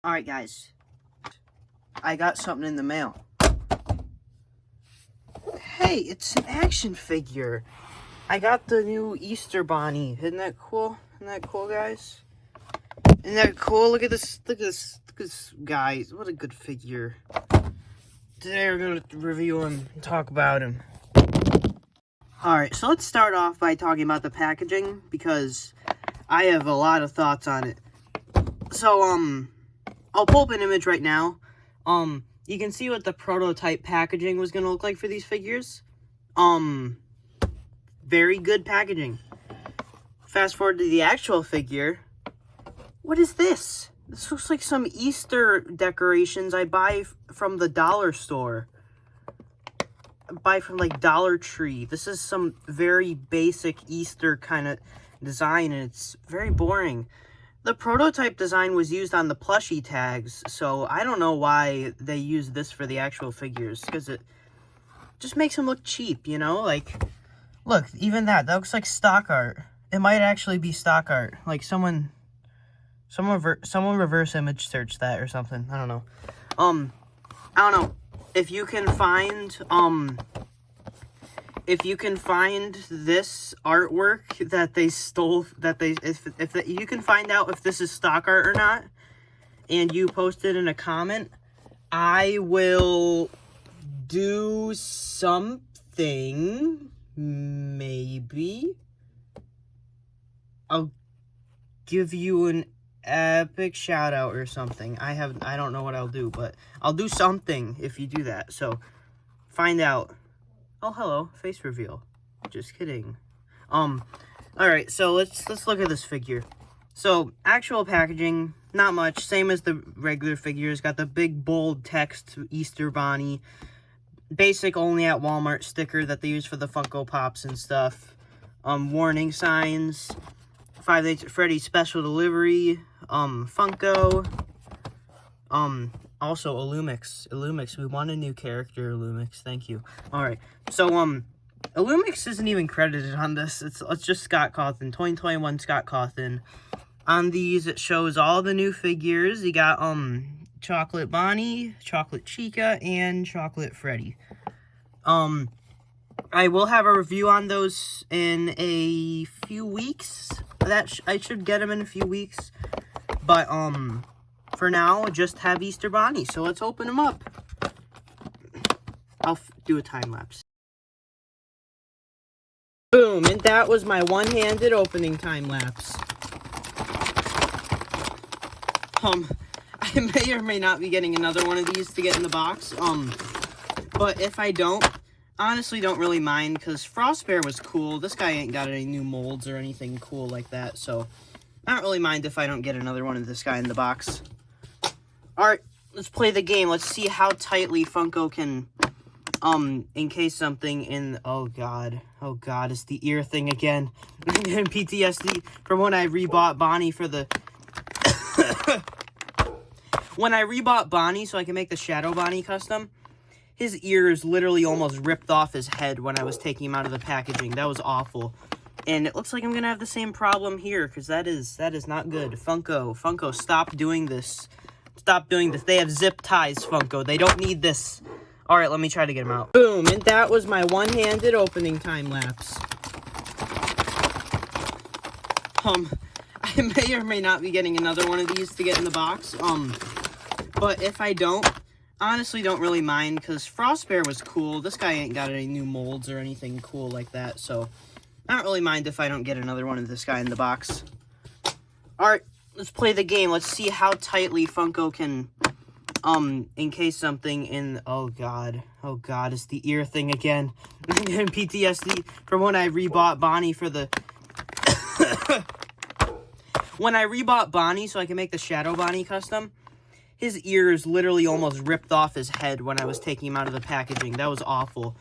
Alright guys, I got something in the mail. Hey, it's an action figure. I got the new Easter Bonnie. Isn't that cool? Isn't that cool, guys? Isn't that cool? Look at this, look at this, guys. What a good figure. Today we're going to review him and talk about him. Alright, so let's start off by talking about the packaging, because I have a lot of thoughts on it. So, I'll pull up an image right now. You can see what the prototype packaging was going to look like for these figures. Very good packaging. Fast forward to the actual figure. What is this? This looks like some Easter decorations I buy from the dollar store. I buy from, like, Dollar Tree. This is some very basic Easter kind of design, and it's very boring. The prototype design was used on the plushie tags, so I don't know why they use this for the actual figures, because it just makes them look cheap, you know? Like, look, even that looks like stock art. It might actually be stock art. Like, someone reverse image search that or something. I don't know. I don't know. If you can find, this artwork that they stole, if you can find out if this is stock art or not, and you post it in a comment, I will do something. Maybe I'll give you an epic shout out or something. I don't know what I'll do, but I'll do something if you do that. So find out. Oh, hello, face reveal. Just kidding. Alright, so let's look at this figure. So, actual packaging, not much, same as the regular figures. Got the big bold text Easter Bonnie. Basic only at Walmart sticker that they use for the Funko Pops and stuff. Warning signs. 5 Freddy special delivery. Funko. Also, Illumix, we want a new character, Illumix, thank you. Alright, so, Illumix isn't even credited on this, it's just Scott Cawthon, 2021 Scott Cawthon. On these, it shows all the new figures. You got, Chocolate Bonnie, Chocolate Chica, and Chocolate Freddy. I will have a review on those in a few weeks. I should get them in a few weeks, but, for now, just have Easter Bonnie, so let's open them up. I'll do a time lapse. Boom, and that was my one-handed opening time lapse. I may or may not be getting another one of these to get in the box, but if I don't, honestly don't really mind, because Frostbear was cool. This guy ain't got any new molds or anything cool like that, so I don't really mind if I don't get another one of this guy in the box. Alright, let's play the game. Let's see how tightly Funko can, encase something in... Oh, God, it's the ear thing again. I'm getting PTSD from when I rebought Bonnie for the... When I rebought Bonnie so I can make the Shadow Bonnie custom, his ears literally almost ripped off his head when I was taking him out of the packaging. That was awful. And it looks like I'm going to have the same problem here, because that is not good. Funko, stop doing this. Stop doing this. They have zip ties, Funko. They don't need this. Alright, let me try to get them out. Boom, and that was my one-handed opening time lapse. I may or may not be getting another one of these to get in the box. But if I don't, honestly don't really mind, because Frostbear was cool. This guy ain't got any new molds or anything cool like that, so I don't really mind if I don't get another one of this guy in the box. Alright, let's play the game. Let's see how tightly Funko can, encase something in... Oh, God, it's the ear thing again. I'm getting PTSD from when I rebought Bonnie for the... When I rebought Bonnie so I can make the Shadow Bonnie custom, his ears literally almost ripped off his head when I was taking him out of the packaging. That was awful.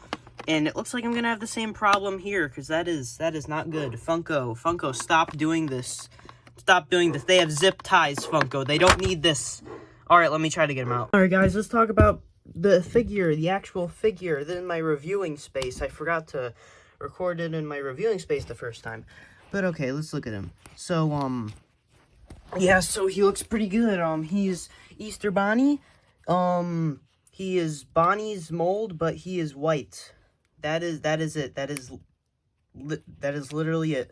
And it looks like I'm going to have the same problem here, because that is not good. Funko, stop doing this. Stop doing this. They have zip ties, Funko. They don't need this. Alright, let me try to get them out. Alright, guys, let's talk about the figure, the actual figure. Then my reviewing space. I forgot to record it in my reviewing space the first time. But okay, let's look at him. So, Yeah, so he looks pretty good. He's Easter Bonnie. He is Bonnie's mold, but he is white. That is it. That is literally it.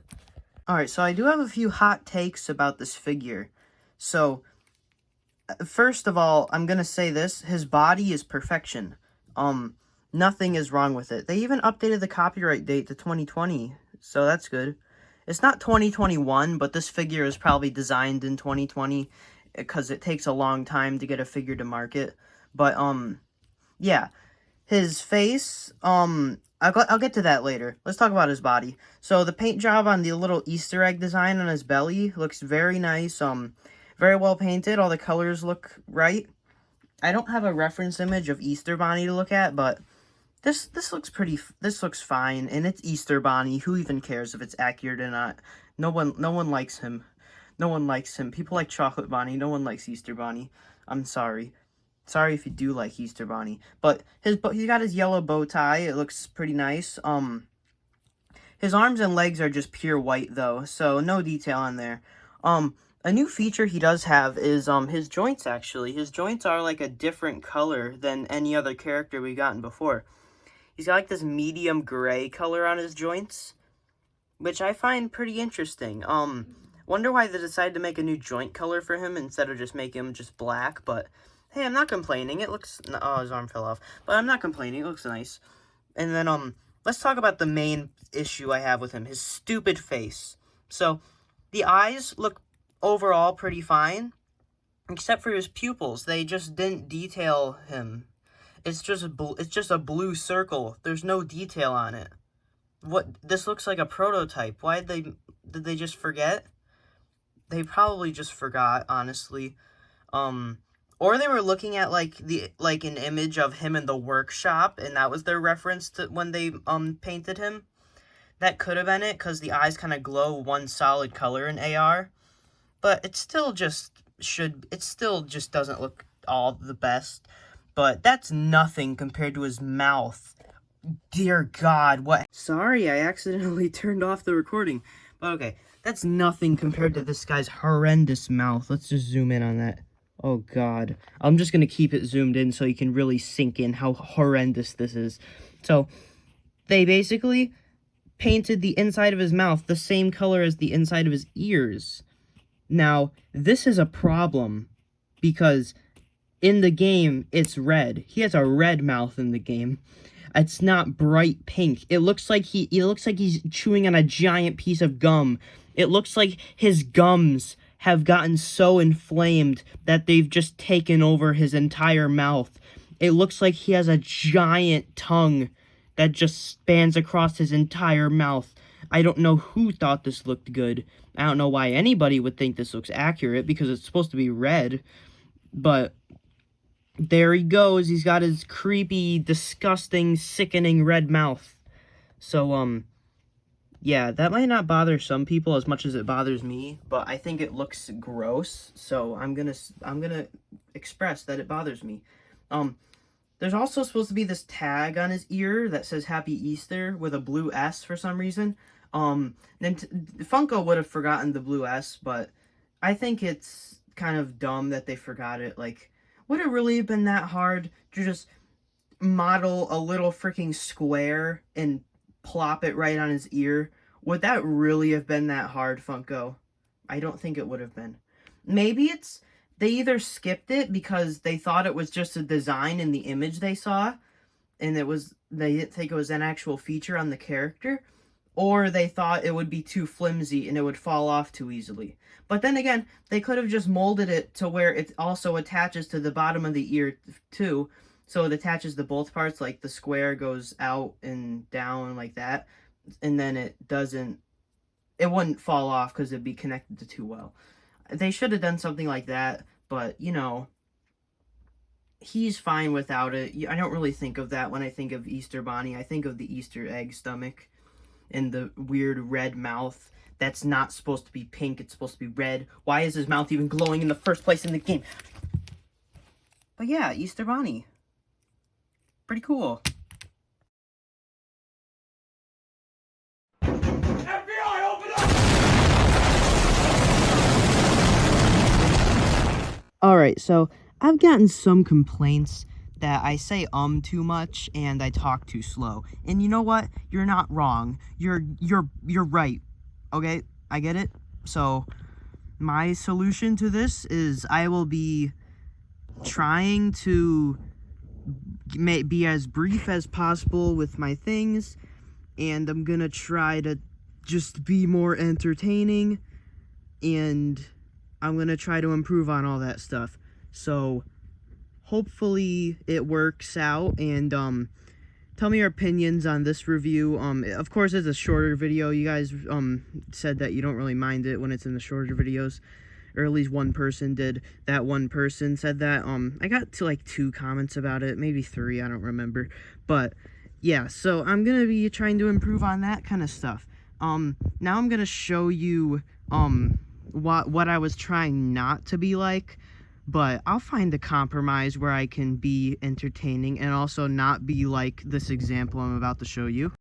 All right, so I do have a few hot takes about this figure. So, first of all, I'm gonna say this: his body is perfection. Nothing is wrong with it. They even updated the copyright date to 2020, so that's good. It's not 2021, but this figure is probably designed in 2020 because it takes a long time to get a figure to market. But yeah, his face, I'll get to that later. Let's talk about his body. So the paint job on the little Easter egg design on his belly looks very nice. Very well painted. All the colors look right. I don't have a reference image of Easter Bonnie to look at, but this looks fine, and it's Easter Bonnie. Who even cares if it's accurate or not? No one likes him. No one likes him. People like Chocolate Bonnie. No one likes Easter Bonnie. I'm sorry. Sorry if you do like Easter Bonnie. But he's got his yellow bow tie. It looks pretty nice. His arms and legs are just pure white though, so no detail on there. A new feature he does have is his joints actually. His joints are like a different color than any other character we've gotten before. He's got like this medium gray color on his joints, which I find pretty interesting. Wonder why they decided to make a new joint color for him instead of just making him just black, but hey, I'm not complaining. It looks, oh, his arm fell off, but I'm not complaining. It looks nice. And then, let's talk about the main issue I have with him, his stupid face. So, the eyes look overall pretty fine, except for his pupils. They just didn't detail him. It's just a blue circle. There's no detail on it. This looks like a prototype. Did they just forget? They probably just forgot, honestly. Or they were looking at like an image of him in the workshop, and that was their reference to when they painted him. That could have been it, because the eyes kind of glow one solid color in AR. But it still just doesn't look all the best. But that's nothing compared to his mouth. Dear God, what? Sorry, I accidentally turned off the recording. But okay, that's nothing compared to this guy's horrendous mouth. Let's just zoom in on that. Oh God. I'm just going to keep it zoomed in so you can really sink in how horrendous this is. So, they basically painted the inside of his mouth the same color as the inside of his ears. Now, this is a problem because in the game, it's red. He has a red mouth in the game. It's not bright pink. It looks like he's chewing on a giant piece of gum. It looks like his gums have gotten so inflamed that they've just taken over his entire mouth. It looks like he has a giant tongue that just spans across his entire mouth. I don't know who thought this looked good. I don't know why anybody would think this looks accurate, because it's supposed to be red. But there he goes. He's got his creepy, disgusting, sickening red mouth. So, yeah, that might not bother some people as much as it bothers me, but I think it looks gross, so I'm gonna express that it bothers me. There's also supposed to be this tag on his ear that says Happy Easter with a blue S for some reason. Funko would have forgotten the blue S, but I think it's kind of dumb that they forgot it. Like, would it really have been that hard to just model a little freaking square and plop it right on his ear? Would that really have been that hard, Funko? I don't think it would have been. Maybe they either skipped it because they thought it was just a design in the image they saw, and they didn't think it was an actual feature on the character, or they thought it would be too flimsy and it would fall off too easily. But then again, they could have just molded it to where it also attaches to the bottom of the ear too, so it attaches to both parts, like the square goes out and down like that, and then it wouldn't fall off because it'd be connected to too well. They should have done something like that, but, you know, he's fine without it. I don't really think of that when I think of Easter Bonnie. I think of the Easter egg stomach and the weird red mouth that's not supposed to be pink. It's supposed to be red. Why is his mouth even glowing in the first place in the game? But yeah, Easter Bonnie. Pretty cool. FBI, open up! Alright, so I've gotten some complaints that I say too much and I talk too slow. And you know what? You're not wrong. You're right. Okay? I get it. So my solution to this is I will be trying to be as brief as possible with my things, and I'm gonna try to just be more entertaining, and I'm gonna try to improve on all that stuff. So hopefully it works out, and tell me your opinions on this review. Of course it's a shorter video. You guys said that you don't really mind it when it's in the shorter videos, or at least one person did. That one person said that. I got to like 2 comments about it, maybe 3, I don't remember. But yeah, so I'm gonna be trying to improve on that kind of stuff. Now I'm gonna show you what I was trying not to be like, but I'll find a compromise where I can be entertaining and also not be like this example I'm about to show you.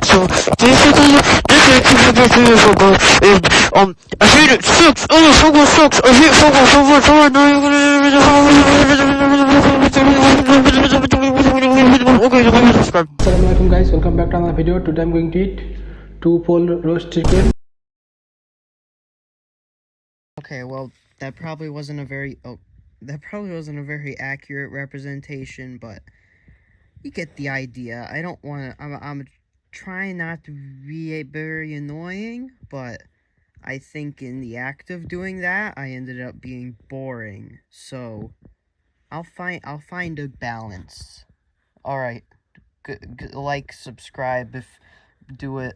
So basically, this activity is about, I hate it, sucks, oh, Funko sucks, I hate Funko so much, okay, subscribe. Assalamualaikum guys, welcome back to another video. Today I'm going to eat 2 full roast chicken. Okay, well, that probably wasn't a very accurate representation, but you get the idea. I don't want to, I'm trying not to be very annoying, but I think in the act of doing that, I ended up being boring. So I'll find a balance. All right, like, subscribe, do it.